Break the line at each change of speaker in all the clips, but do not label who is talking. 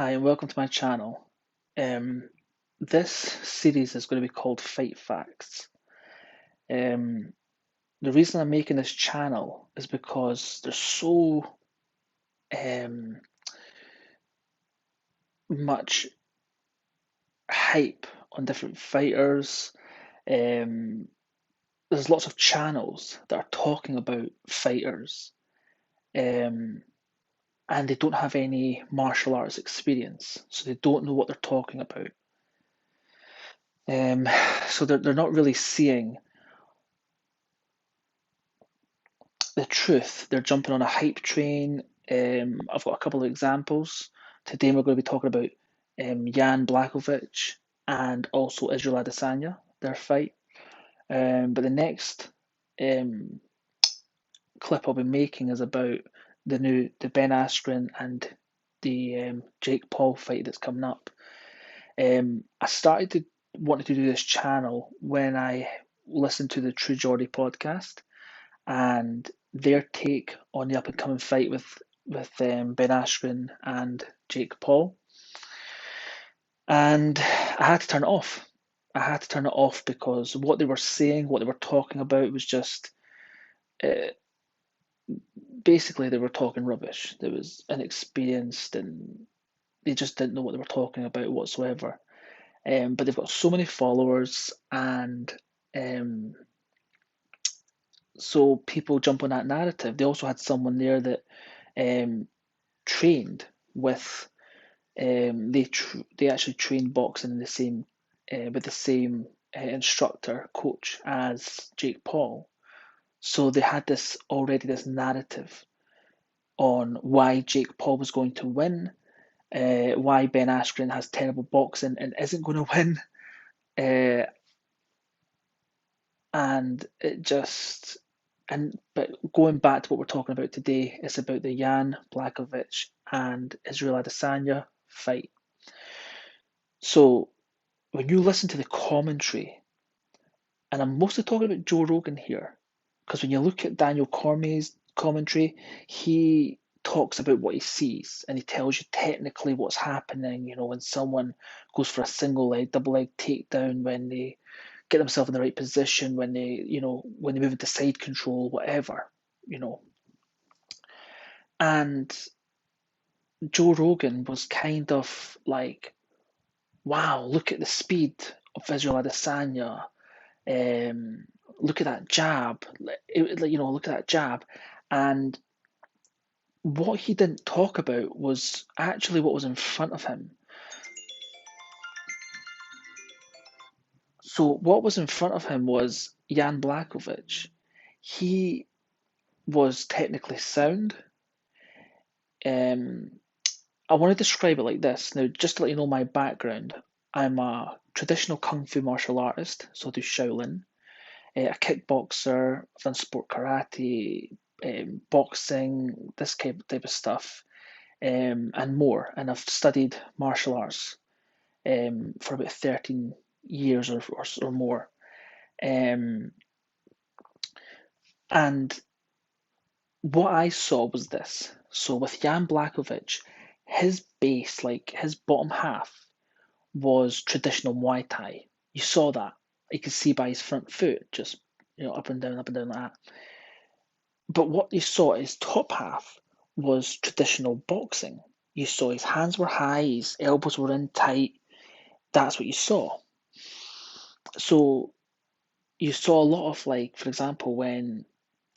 Hi, and welcome to my channel. This series is going to be called Fight Facts. Um, the reason I'm making this channel is because there's so um, much hype on different fighters. Um, there's lots of channels that are talking about fighters, um, and they don't have any martial arts experience, so they don't know what they're talking about. Um, so they're not really seeing the truth. They're jumping on a hype train. I've got a couple of examples. Today we're going to be talking about Jan Blachowics and also Israel Adesanya, their fight. But the next um, clip I'll be making is about the Ben Askren and the Jake Paul fight that's coming up. I started to wanted to do this channel when I listened to the True Geordie podcast and their take on the up and coming fight with Ben Askren and Jake Paul. And I had to turn it off. I had to turn it off because what they were saying, what they were talking about, was just uh, basically they were talking rubbish. They was inexperienced and they just didn't know what they were talking about whatsoever. But they've got so many followers, and um, so people jump on that narrative. They also had someone there that um, trained with they actually trained boxing in the same with the same instructor coach as Jake Paul. So they had this narrative on why Jake Paul was going to win, why Ben Askren has terrible boxing and isn't going to win, uh, and it just but going back to what we're talking about today, it's about the Jan Blachowics and Israel Adesanya fight. So when you listen to the commentary, and I'm mostly talking about Joe Rogan here, because when you look at Daniel Cormier's commentary, he talks about what he sees and he tells you technically what's happening. You know, when someone goes for a single leg, double leg takedown, when they get themselves in the right position, when when they move into side control, whatever, you know. And Joe Rogan was kind of like, wow, look at the speed of Israel Adesanya. Um, Look at that jab. Look at that jab. And what he didn't talk about was actually what was in front of him. So what was in front of him was Jan Blakovic. He was technically sound. Um, I want to describe it like this. Now, just to let you know my background, I'm a traditional kung fu martial artist, so I do Shaolin. A kickboxer, I've done sport karate, boxing, this type of stuff, and more. And I've studied martial arts for about 13 years or more. Um, and what I saw was this. So with Jan Blakovic, his base, like his bottom half, was traditional Muay Thai. You saw that. You could see by his front foot, just up and down like that. But what you saw his top half was traditional boxing. You saw his hands were high, his elbows were in tight. That's what you saw. So you saw a lot of, like, for example, when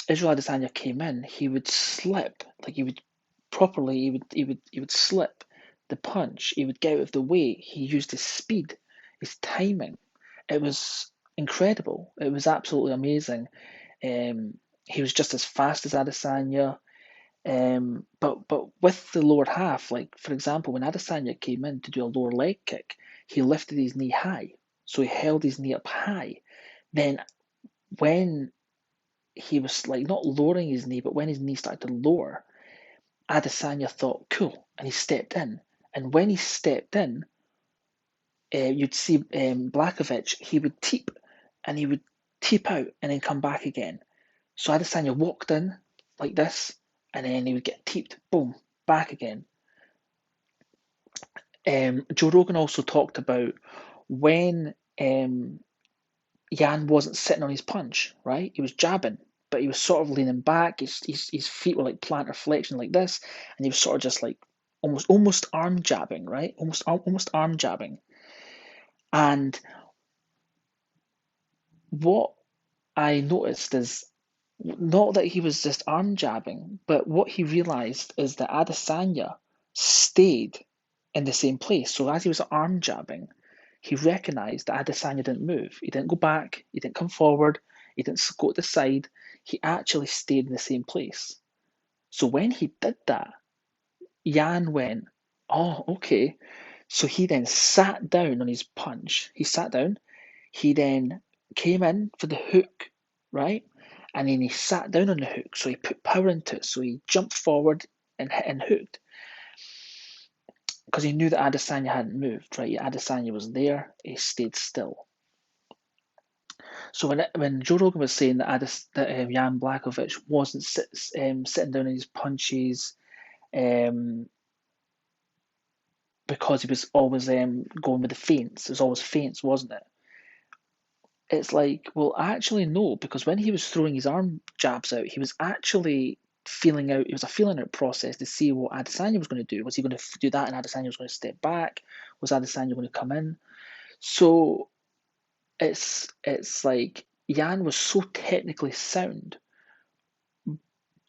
Israel Adesanya came in, he would slip, like he would properly, he would slip the punch. He would get out of the way. He used his speed, his timing. It was incredible. It was absolutely amazing. He was just as fast as Adesanya. But with the lower half, like for example, when Adesanya came in to do a lower leg kick, he lifted his knee high, so he held his knee up high. Then when he was like not lowering his knee, but when his knee started to lower, Adesanya thought, cool, and he stepped in. And when he stepped in, you'd see Blakovic, he would teep and he would teep out and then come back again. So Adesanya walked in like this, and then he would get teeped, boom, back again. Joe Rogan also talked about when Jan wasn't sitting on his punch, right? He was jabbing, but he was sort of leaning back. His feet were like plantar flexion like this, and he was sort of just like almost arm jabbing, right? Almost arm jabbing. And what I noticed is not that he was just arm jabbing, but what he realized is that Adesanya stayed in the same place. So as he was arm jabbing, he recognized that Adesanya didn't move. He didn't go back. He didn't come forward. He didn't go to the side. He actually stayed in the same place. So when he did that, Jan went, "Oh, okay." So he then sat down on his punch. He sat down. He then came in for the hook, right? And then he sat down on the hook. So he put power into it. So he jumped forward and hit and hooked because he knew that Adesanya hadn't moved, right? Adesanya was there. He stayed still. So when Joe Rogan was saying that Jan Blachowics wasn't sitting down on his punches um, because he was always going with the feints, it was always feints, wasn't it? It's like, well, actually, no, because when he was throwing his arm jabs out, he was actually feeling out. It was a feeling out process to see what Adesanya was going to do. Was he going to do that, and Adesanya was going to step back? Was Adesanya going to come in? So it's like Jan was so technically sound.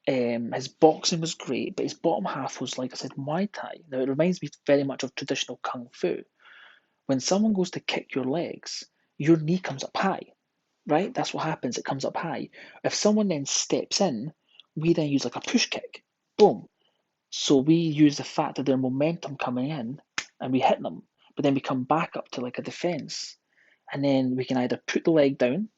His boxing was great, but his bottom half was, like I said, Muay Thai. Now it reminds me very much of traditional Kung Fu. When someone goes to kick your legs, your knee comes up high, right? That's what happens. It comes up high. If someone then steps in, we then use like a push kick. Boom. So we use the fact that their momentum coming in and we hit them, but then we come back up to like a defense. And then we can either put the leg down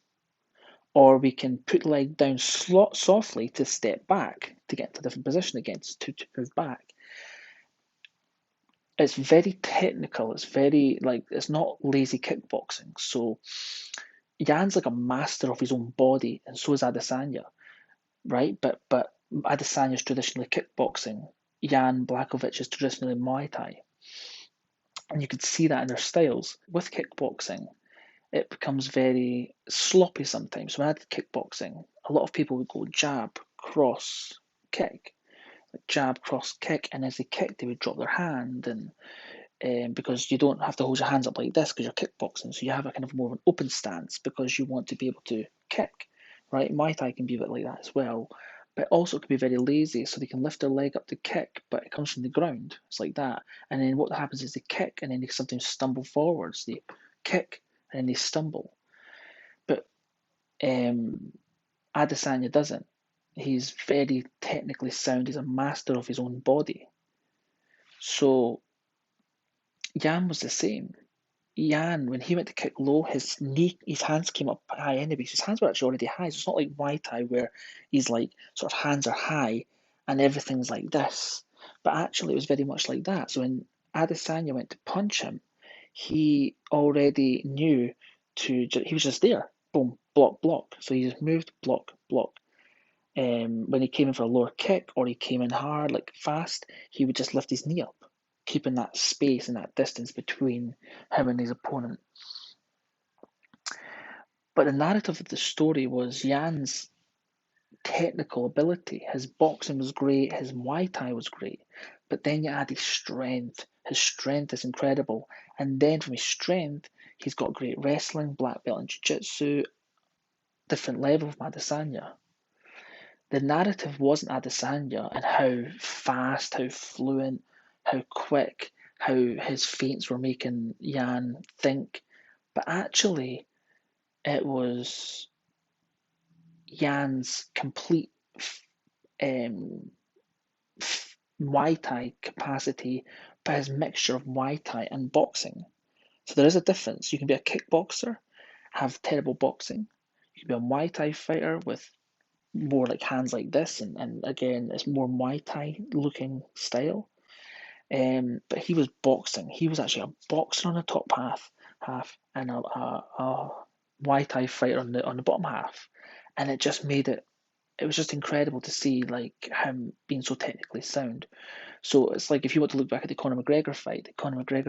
or we can put the leg down softly to step back to get to a different position again to move back. It's very technical. It's very like it's not lazy kickboxing. So Jan's like a master of his own body, and so is Adesanya, right? But Adesanya is traditionally kickboxing. Jan Blachowics is traditionally Muay Thai, and you could see that in their styles. With kickboxing, it becomes very sloppy sometimes. When I did kickboxing, a lot of people would go jab, cross, kick, like jab, cross, kick, and as they kick, they would drop their hand, and because you don't have to hold your hands up like this because you're kickboxing, so you have a kind of more of an open stance because you want to be able to kick, right? Muay Thai can be a bit like that as well, but also can be very lazy, so they can lift their leg up to kick, but it comes from the ground. It's like that, and then what happens is they kick, and then they sometimes stumble forwards. They kick, and then they stumble. But Adesanya doesn't. He's very technically sound. He's a master of his own body. So Jan was the same. Jan, when he went to kick low, his hands came up high anyways. His hands were actually already high. So it's not like Muay Thai where he's like sort of hands are high and everything's like this. But actually, it was very much like that. So when Adesanya went to punch him, he already knew he was just there. Boom, block, block. So he just moved, block, block. When he came in for a lower kick or he came in hard, like fast, he would just lift his knee up, keeping that space and that distance between him and his opponent. But the narrative of the story was Jan's technical ability. His boxing was great, his Muay Thai was great, but then you add his strength. His strength is incredible. And then from his strength, he's got great wrestling, black belt in jiu-jitsu, different level from Adesanya. The narrative wasn't Adesanya and how fast, how fluent, how quick, how his feints were making Jan think, but actually it was Jan's complete um, Muay Thai capacity, but his mixture of Muay Thai and boxing. So there is a difference. You can be a kickboxer, have terrible boxing. You can be a Muay Thai fighter with more like hands like this, and again, it's more Muay Thai looking style. But he was boxing. He was actually a boxer on the top half, and a Muay Thai fighter on the bottom half, and it just made it. it was just incredible to see like him being so technically sound. So it's like if you want to look back at the Conor McGregor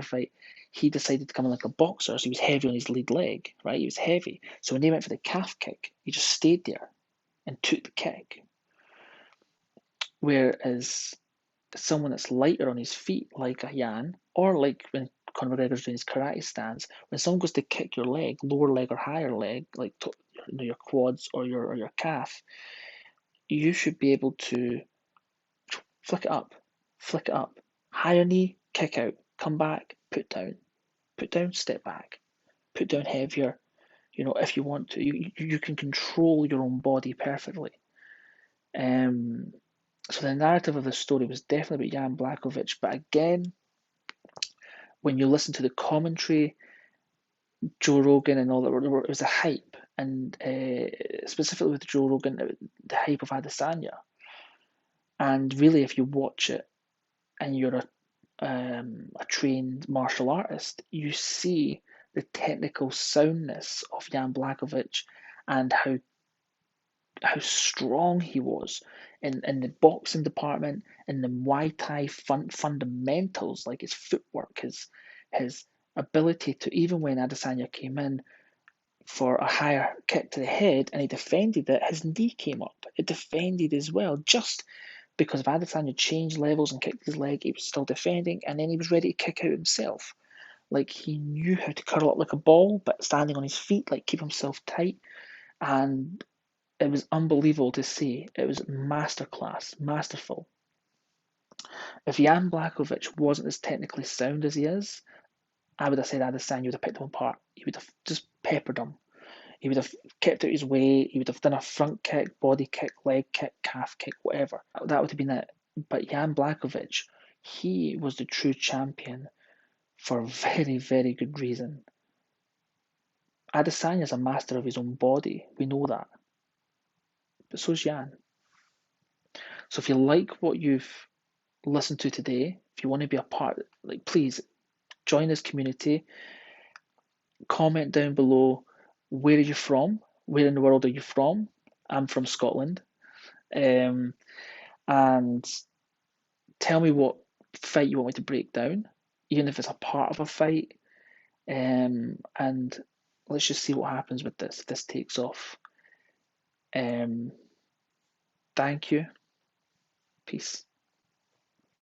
fight, he decided to come in like a boxer, so he was heavy on his lead leg, right? He was heavy. So when they went for the calf kick, he just stayed there and took the kick. Whereas someone that's lighter on his feet, like a Yan, or like when Conor McGregor's doing his karate stance, when someone goes to kick your leg, lower leg or higher leg, like your quads or your calf, you should be able to flick it up, flick it up, higher knee, kick out, come back, put down, step back, put down heavier. You know, if you want to, you can control your own body perfectly. Um, so the narrative of the story was definitely about Jan Blakovic, but again, when you listen to the commentary, Joe Rogan and all that, it was a hype, and specifically with Joe Rogan, the hype of Adesanya. And really, if you watch it and you're a trained martial artist, you see the technical soundness of Jan Blakovic and how strong he was in the boxing department, in the Muay Thai fundamentals, like his footwork, his ability to, even when Adesanya came in for a higher kick to the head and he defended it, his knee came up. It defended as well, just because if Adesanya changed levels and kicked his leg, he was still defending, and then he was ready to kick out himself. Like he knew how to curl up like a ball, but standing on his feet, like keep himself tight. And it was unbelievable to see. It was masterclass, masterful. If Jan Blakovic wasn't as technically sound as he is, I would have said Adesanya would have picked him apart. He would have just peppered him. He would have kept out his way. He would have done a front kick, body kick, leg kick, calf kick, whatever. That would have been it. But Jan Blakovic, he was the true champion for a very, very good reason. Adesanya is a master of his own body. We know that. But so's Jan. So if you like what you've listened to today, if you want to be a part, like please join this community. Comment down below, where are you from? Where in the world are you from? I'm from Scotland. Um, and tell me what fight you want me to break down, even if it's a part of a fight. And let's just see what happens with this. If this takes off. Um, thank you. Peace.